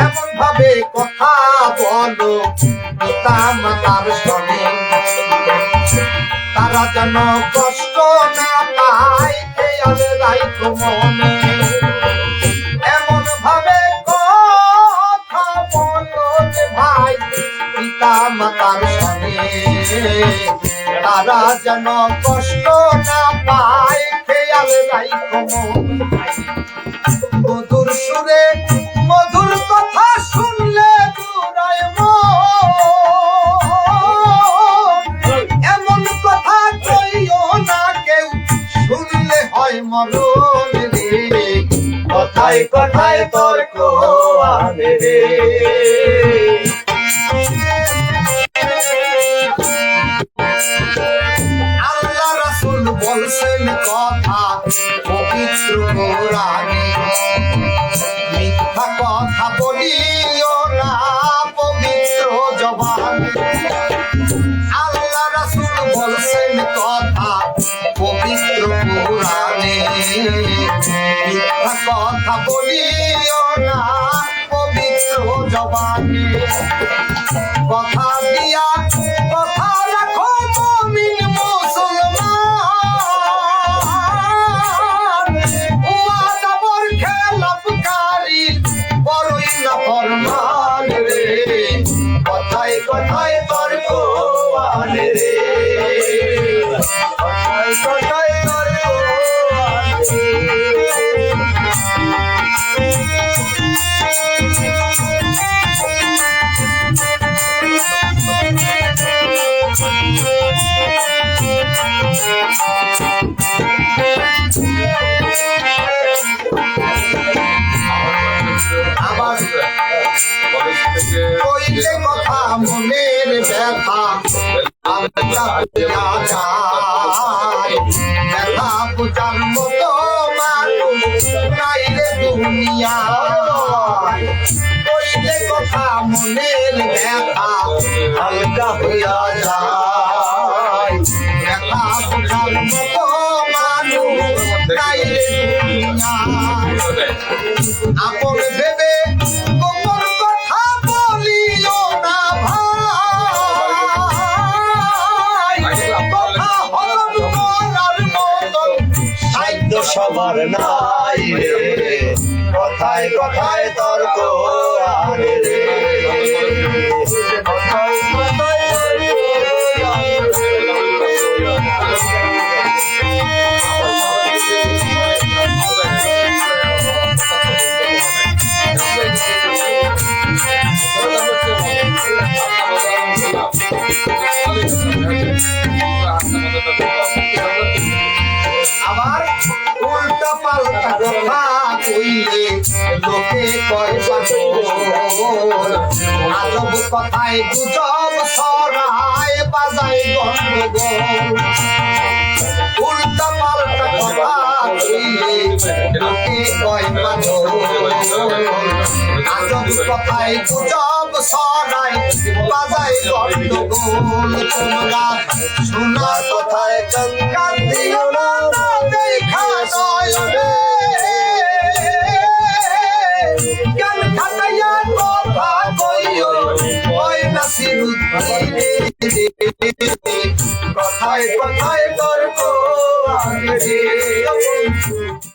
এমন ভাবে কথা বলো পিতা মাতার সনে, তারা যেন কষ্ট না পায় খেয়াল রাখো মনে। এমন ভাবে কথা বলো যে ভাই পিতা মাতার সনে, তারা যেন কষ্ট না পায় খেয়াল রাখো মনে। মধুর সুরে মধুর কথা শুনলে জুড়ায় মন, এমন কথা কইও না কেউ শুনলে হয় মরণ রে। কথায় কথায় তর্ক আনে রে। আল্লাহ রাসূল বলছেন কথা পবিত্র কোরআনে, মিথ্যা কথা বলিও না পবিত্র জবানে। আল্লাহ রাসূল বলছেন কথা পবিত্র কোরআনে, মিথ্যা কথা বলিও না পবিত্র জবানে। কথা দিয়া কথা রাখো মুমিন মুসলমান, ওয়াদা বর খেলাপকারী বড়ই নাফরমান রে। কথায় কথায় তর্ক আনে রে, কথায় কথায় তর্ক আনে। আবার কইলে কথা মনের ব্যথা আল্লাহ বুঝা যায়, ব্যথা বুঝার মতো মানুষ নাই রে দুনিয়ায়। কইলে কথা মনের ব্যথা হালকা হইয়া যায়, ব্যথা বুঝার মতো মানুষ নাই রে দুনিয়ায়। আপন ভেবে গোপন কথা বলিও না ভাই, কথা হরণ করার মতো সাধ্য সবার নাই রে। কথায় কথায় তর্ক আনে রে, কথায় কথায় আবার উল্টা পাল্টা কথা কইলে লোকে কয় পাগল, আজব কথায় গুজব ছড়ায় বাজায় গন্ডগোল। উল্টা পাল্টা কথা কইলে লোকে কয় পাগল, আজব কথায় গুজব ছড়ায় বাজায় গন্ডগোল। তোমরা শোনা কথায় কান